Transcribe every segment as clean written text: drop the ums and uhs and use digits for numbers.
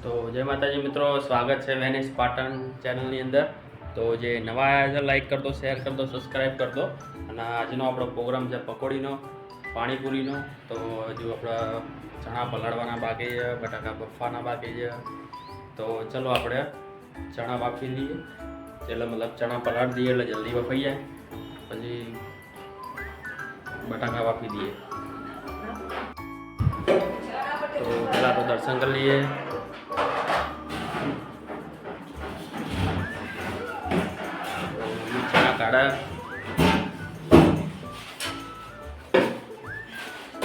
તો જય માતાજી મિત્રો, સ્વાગત છે વેનિસ પાટણ ચેનલની અંદર. તો જે નવા આવ્યા છે લાઈક કરી દો, શેર કરી દો, સબસ્ક્રાઈબ કરી દો. અને આજનો આપણો પ્રોગ્રામ છે પકોડીનો, પાણીપુરીનો. તો હજુ આપણા ચણા પલાળવાના બાકી છે, બટાકા બફવાના બાકી છે. તો ચલો આપણે ચણા બાફી લઈએ, એટલે મતલબ ચણા પલાળી દઈએ એટલે જલ્દી બફાઈ જાય. પછી બટાકા બાફી દઈએ. તો પહેલાં તો દર્શન કરી લઈએ.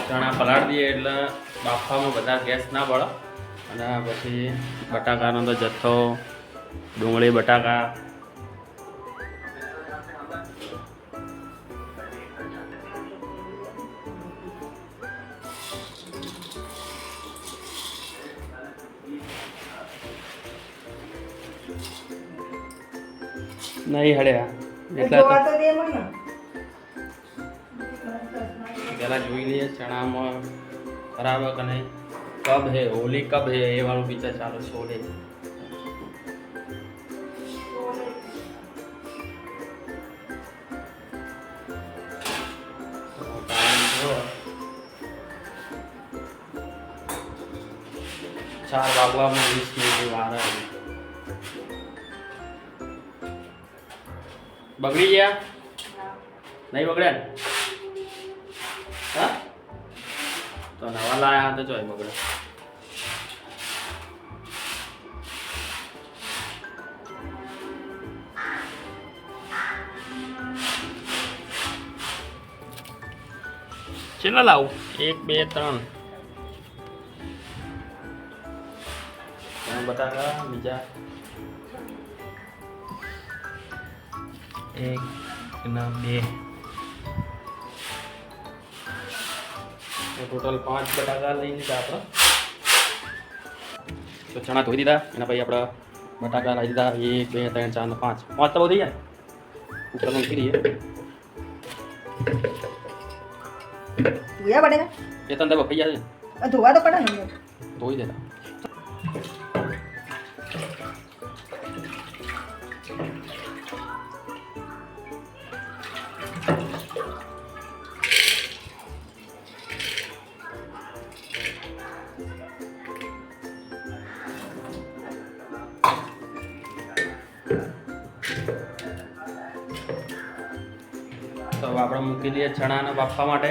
ચણા પલાળી દઈએ એટલે બાફવામાં બધા ગેસ ના પડે. અને પછી બટાકાનો તો જથ્થો, ડુંગળી, બટાકા, નહીં હળ્યા એટલા પહેલાં જોઈ લઈએ ચણામાં ખરાબ કે નહીં. કબ હે હોલી કબ હે એ વાળું પિક્ચર ચાલુ શોલે. ચાર વાગવામાં 20 મિનિટની વાર આવી. બગડી ગયા નહીં બગડ્યા ને? હા તો નવા લાયા તો જોઈ બગડે. કેટલા લાવું? 1 2 3 બટાકા, બીજા 1 ના 2, ટોટલ 5 બટાકા લઈ લીધા આપણે. તો ચણા ધોઈ દીધા, એના પછી આપણે બટાકા લાવી દીધા 1 2 3 4 5 5 તો બહુ થઈ જાય. ઉપર મૂકી દઈએ. ધોયા બટેકા એ તને બફાઈ જાય છે, ધોવા તો પડે ને. ધોઈ દેતા. તો આપણે મૂકી દઈએ ચણાને બાફવા માટે.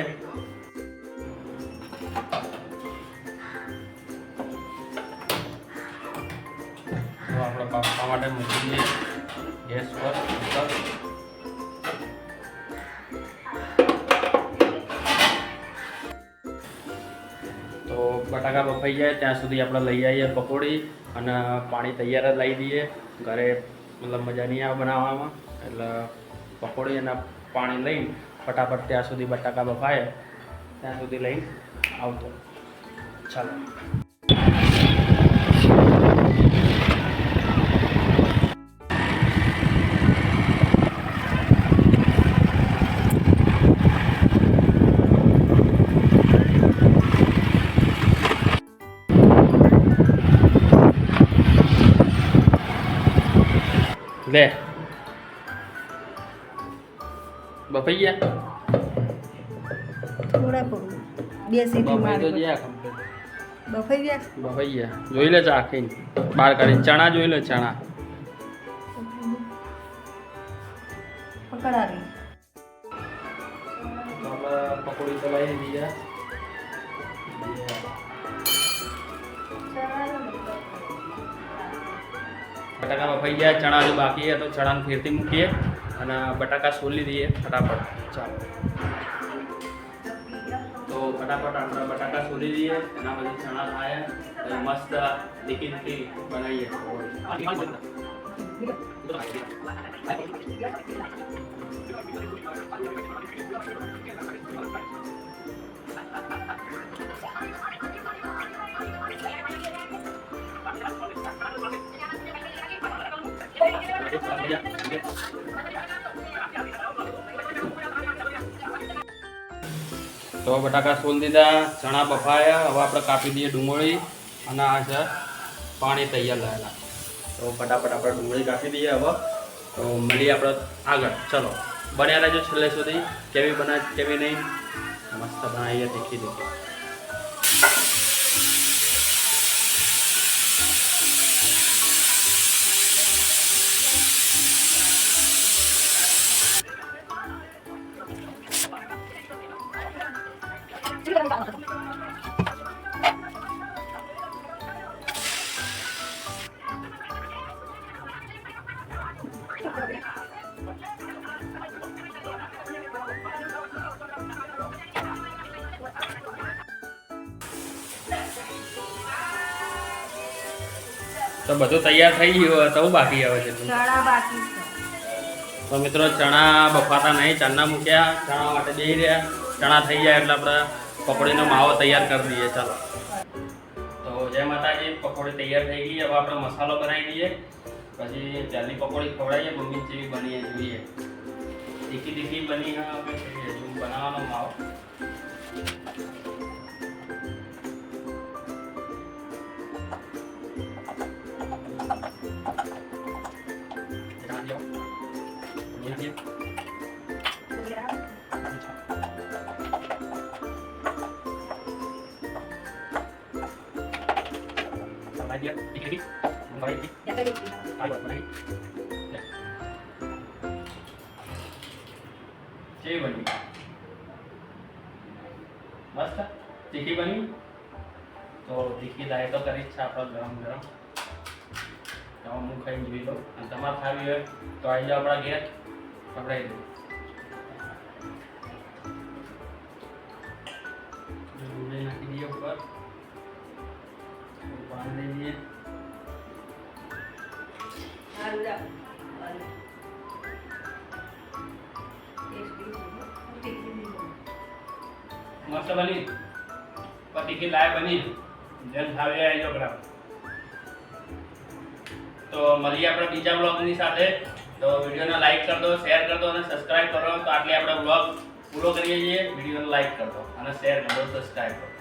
તો આપણે બાફવા માટે મૂકી દઈએ ગેસ પર. તો બટાકા બફાઈ જાય ત્યાં સુધી આપણે લઈ આવીએ પકોડી. અને પાણી તૈયાર જ લાવી દઈએ. ઘરે મતલબ મજા નહીં આવે બનાવવામાં, એટલે પકોડી અને પાણી લઈને ફટાફટ ત્યાં સુધી બટાકા બફાય ત્યાં સુધી લઈને આવતો. ચાલો. લે બફાઈ ગયા? થોડા પડું 2 સીટી મારી બફાઈ ગયા. બફાઈ ગયા. જોઈ લે ચાખીને બહાર કાઢીને. ચણા જોઈ લે, ચણા પકડાવી. પકોડી ચલાવી દીધા. બટાકા બફાઈ ગયા, ચણા જો બાકી છે તો ચણાને ફેરથી મૂકીએ અને બટાકા સોલી દઈએ ફટાફટ. ચાલો. તો ફટાફટ આપણે બટાકા સોલી દઈએ, એના પછી ચણા થાય તો મસ્ત લીકી લીકી બનાવીએ. તો બટાકા સોલ દીધા, ચણા બફાયા. હવે આપણે કાપી દઈએ ડુંગળી અને આ છે પાણી તૈયાર લાવેલા. તો ફટાફટ આપણે ડુંગળી કાપી દઈએ હવે. તો મળીએ આપણે આગળ. ચલો બન્યા રહેજો છેલ્લે સુધી. કેવી બનાવે કેવી નહીં, મસ્ત બનાવીએ તીખી તીખી. તો બધું તૈયાર થઈ ગયું, તો બાકી આવે છે. ચણા બાકી છે. તો મિત્રો ચણા બફાતા નહીં, ચણા મૂક્યા, ચણા માટે જઈ રહ્યા. ચણા થઈ જાય એટલે આપણે પકોડીનો માવો તૈયાર કરી દઈએ. ચાલો તો જય માતાજી, પકોડી તૈયાર થઈ ગઈ. હવે આપણે મસાલો બનાવી દઈએ, પછી પહેલી પકોડી ખવડાવીએ. મમ્મી જેવી બની જોઈએ, તીખી તીખી બની બનાવવાનો માવો. કેવી બની? મસ્ત તીખી બની. તો તીખી લાય તો કરી છે આપણે ગરમ ગરમ. તો હું ખાઈ જોઈ લઉં, અને તમારે ખાવી હોય તો આવી જાઓ આપણા ઘેર, પકડાઈ દઉં. ડુંગળી નાખી દઈએ ઉપર, પાણી લઈ લઈએ. મસ્ત બની, તીખી લાય બની. જેમ ખાવી આવી જાઓ બરાબર. તો મળીએ આપણે બીજા બ્લોગની સાથે. તો વિડીયોને લાઈક કરી દો, શેર કરી દો અને સબસ્ક્રાઇબ કરો. તો આટલે આપણે બ્લોગ પૂરો કરીએ છીએ. વિડીયોને લાઈક કરી દો અને શેર કરી દો, સબસ્ક્રાઇબ કરો.